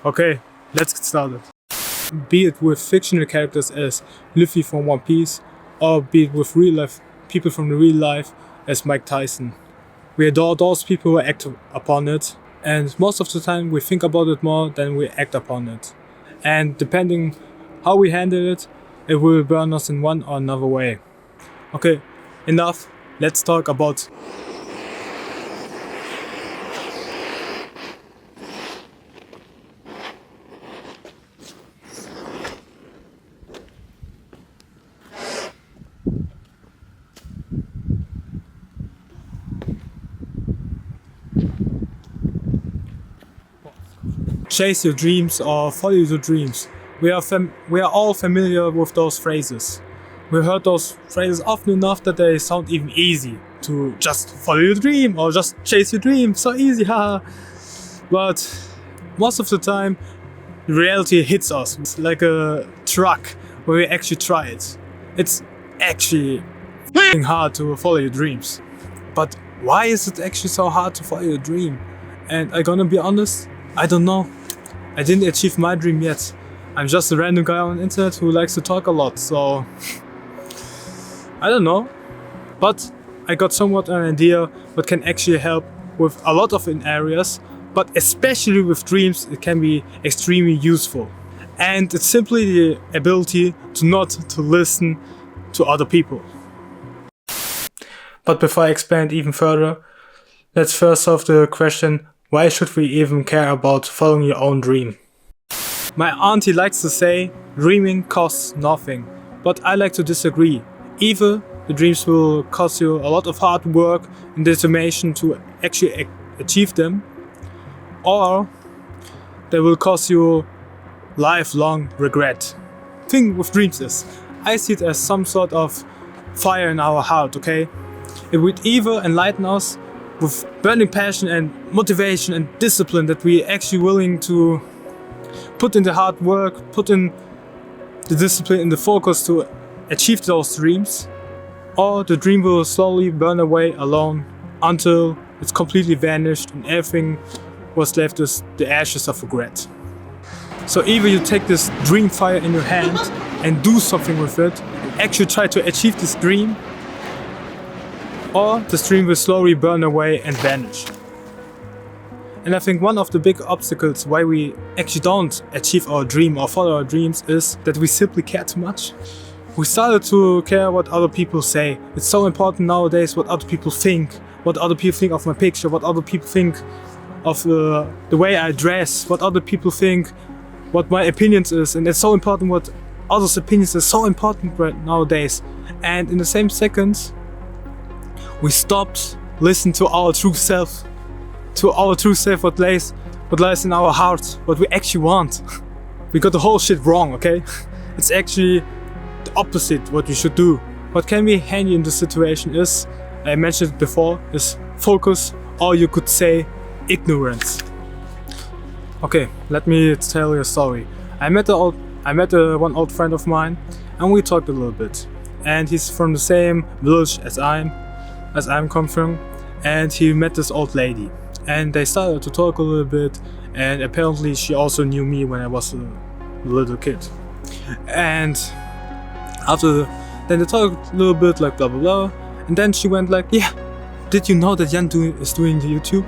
Okay, let's get started. Be it with fictional characters as Luffy from One Piece, or be it with real life people from the real life as Mike Tyson. We adore those people who act upon it, and most of the time we think about it more than we act upon it. And depending how we handle it, it will burn us in one or another way. Okay, enough. Let's talk about chase your dreams or follow your dreams. We are all familiar with those phrases. We heard those phrases often enough that they sound even easy to just follow your dream or just chase your dream. So easy, haha. But most of the time, reality hits us. It's like a truck where we actually try it. It's actually hard to follow your dreams. But why is it actually so hard to follow your dream? And I'm gonna be honest, I don't know. I didn't achieve my dream yet. I'm just a random guy on the internet who likes to talk a lot, so I don't know. But I got somewhat an idea what can actually help with a lot of areas, but especially with dreams it can be extremely useful. And it's simply the ability to not to listen to other people. But before I expand even further, let's first solve the question, why should we even care about following your own dream? My auntie likes to say, dreaming costs nothing, but I like to disagree. Either the dreams will cost you a lot of hard work and determination to actually achieve them, or they will cost you lifelong regret. The thing with dreams is, I see it as some sort of fire in our heart, okay? It would either enlighten us with burning passion and motivation and discipline that we actually willing to put in the hard work, put in the discipline and the focus to achieve those dreams, or the dream will slowly burn away alone until it's completely vanished and everything was left as the ashes of regret. So either you take this dream fire in your hand and do something with it, and actually try to achieve this dream, or the dream will slowly burn away and vanish. And I think one of the big obstacles why we actually don't achieve our dream or follow our dreams is that we simply care too much. We started to care what other people say. It's so important nowadays what other people think, what other people think of my picture, what other people think of the way I dress, what other people think, what my opinions is. And it's so important what others' opinions is so important right nowadays. And in the same second, we stopped listening to our true self, what lies in our heart, what we actually want. We got the whole shit wrong, okay? It's actually the opposite what we should do. What can be handy in this situation is, I mentioned it before, is focus, or you could say ignorance. Okay, let me tell you a story. I met one old friend of mine, and we talked a little bit. And he's from the same village as I'm come from, and he met this old lady. And they started to talk a little bit, and apparently she also knew me when I was a little kid. And then they talked a little bit like blah blah blah, and then she went like, yeah, did you know that Jan is doing the YouTube?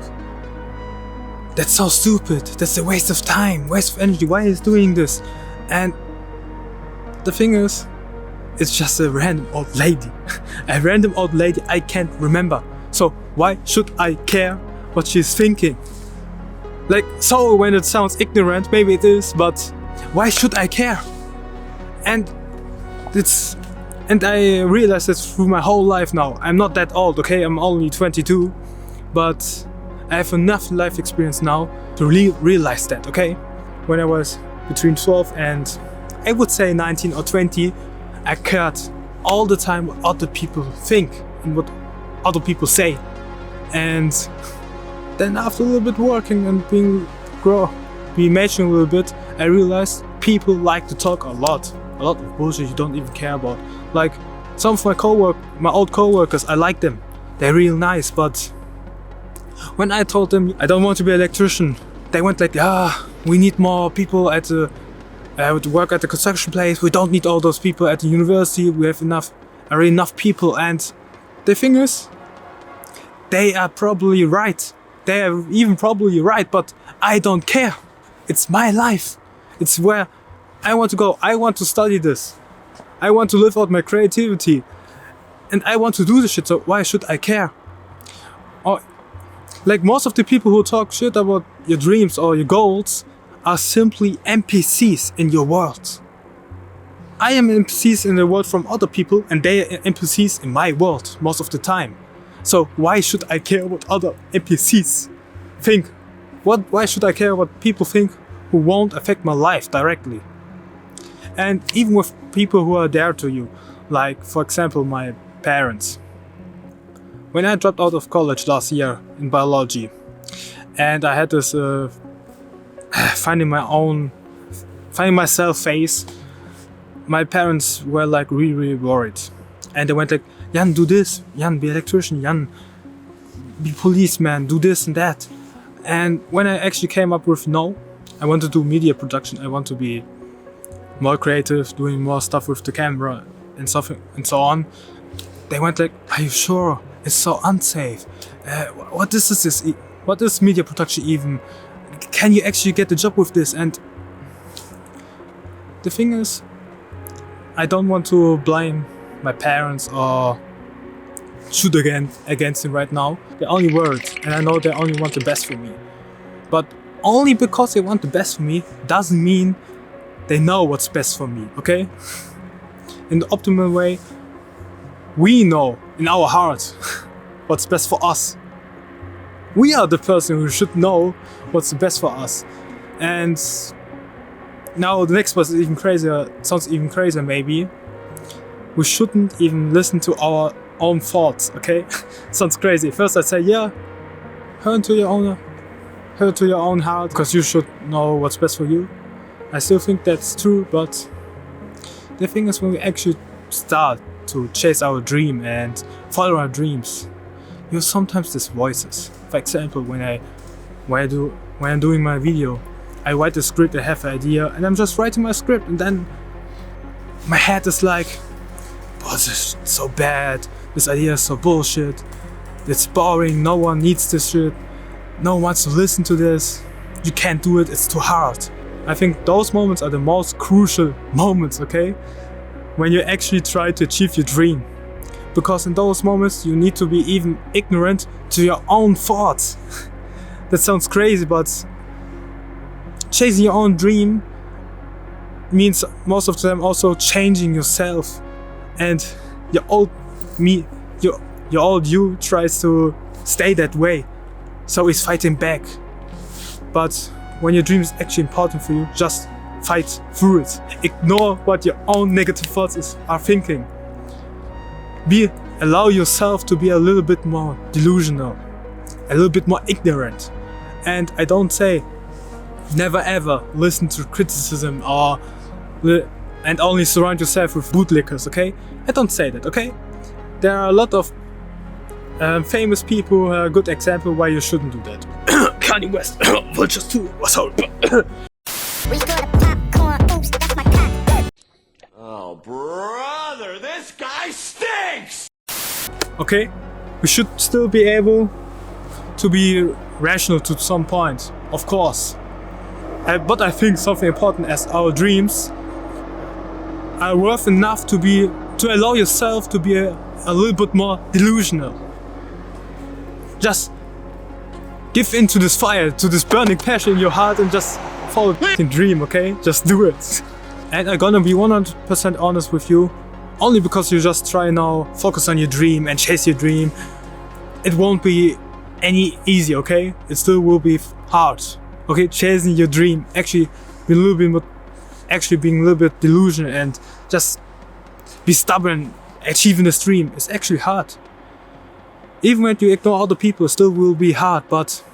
That's so stupid, that's a waste of time, waste of energy, why is he doing this? And the thing is, it's just a random old lady. A random old lady I can't remember. So why should I care what she's thinking? Like, so when it sounds ignorant, maybe it is, but why should I care? And I realized it through my whole life now. I'm not that old, okay? I'm only 22, but I have enough life experience now to realize that, okay? When I was between 12 and I would say 19 or 20, I cared all the time what other people think and what other people say. And then after a little bit working and being maturing a little bit, I realized people like to talk a lot of bullshit you don't even care about. Like some of my old co-workers, I like them. They're real nice, but when I told them I don't want to be an electrician, they went like, We need more people at the to work at the construction place. We don't need all those people at the university. We have already enough people. And the thing is, they are probably right. They are even probably right, but I don't care. It's my life. It's where I want to go. I want to study this. I want to live out my creativity. And I want to do this shit, so why should I care? Or, like most of the people who talk shit about your dreams or your goals are simply NPCs in your world. I am NPCs in the world from other people, and they are NPCs in my world most of the time. So why should I care what other NPCs think? Why should I care what people think who won't affect my life directly? And even with people who are there to you, like for example my parents. When I dropped out of college last year in biology, and I had this finding myself phase, my parents were like really worried. And they went like, Jan, do this, Jan, be electrician, Jan, be policeman, do this and that. And when I actually came up with no, I want to do media production, I want to be more creative, doing more stuff with the camera and stuff and so on. They went like, are you sure? It's so unsafe. What is this? What is media production even? Can you actually get a job with this? And the thing is, I don't want to blame my parents or shoot against them right now. They're only worried, and I know they only want the best for me. But only because they want the best for me doesn't mean they know what's best for me, okay? In the optimal way, we know in our heart what's best for us. We are the person who should know what's the best for us. And now the next part is even crazier, sounds even crazier maybe. We shouldn't even listen to our own thoughts, okay? Sounds crazy. First I say, yeah, hear to your own heart, because you should know what's best for you. I still think that's true, but the thing is, when we actually start to chase our dream and follow our dreams, you have sometimes these voices. For example, when I'm doing my video, I write the script, I have an idea, and I'm just writing my script, and then my head is like, oh, this is so bad, this idea is so bullshit, it's boring, no one needs this shit, no one wants to listen to this, you can't do it, it's too hard. I think those moments are the most crucial moments, okay? When you actually try to achieve your dream. Because in those moments you need to be even ignorant to your own thoughts. That sounds crazy, but chasing your own dream means most of the time also changing yourself. And your old you tries to stay that way. So he's fighting back. But when your dream is actually important for you, just fight through it. Ignore what your own negative thoughts are thinking. Allow yourself to be a little bit more delusional, a little bit more ignorant. And I don't say never ever listen to criticism and only surround yourself with bootlickers, okay? I don't say that, okay? There are a lot of famous people who are a good example why you shouldn't do that. Kanye West, Vultures 2, what's up? Oh, brother, this guy stinks! Okay, we should still be able to be rational to some point, of course. But I think something important as our dreams are worth enough to allow yourself to be a little bit more delusional. Just give in to this fire, to this burning passion in your heart, and just follow the dream, okay? Just do it. And I'm gonna be 100% honest with you, only because you just try now, focus on your dream and chase your dream. It won't be any easy, okay? It still will be hard, okay? Chasing your dream, actually being a little bit delusional and just be stubborn, achieving this dream is actually hard. Even when you ignore other people, it still will be hard, but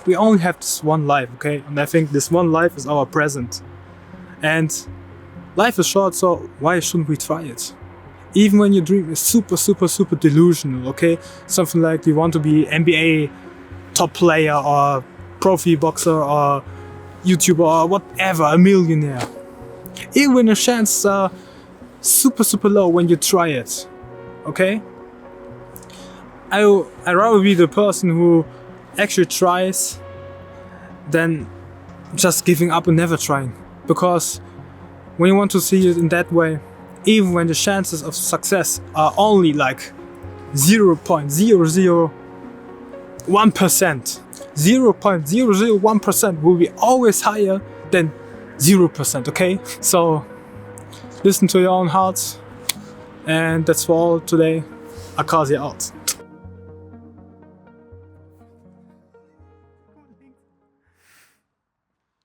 we only have this one life, okay? And I think this one life is our present. And life is short, so why shouldn't we try it? Even when your dream is super delusional, okay? Something like you want to be NBA top player or profi boxer or YouTuber or whatever, a millionaire. Even the chances are super low when you try it. Okay? I'd rather be the person who actually tries than just giving up and never trying. Because when you want to see it in that way, even when the chances of success are only like 0.001%, 0.001% will be always higher than 0%, okay? So listen to your own hearts, and that's for all today. Akazi out.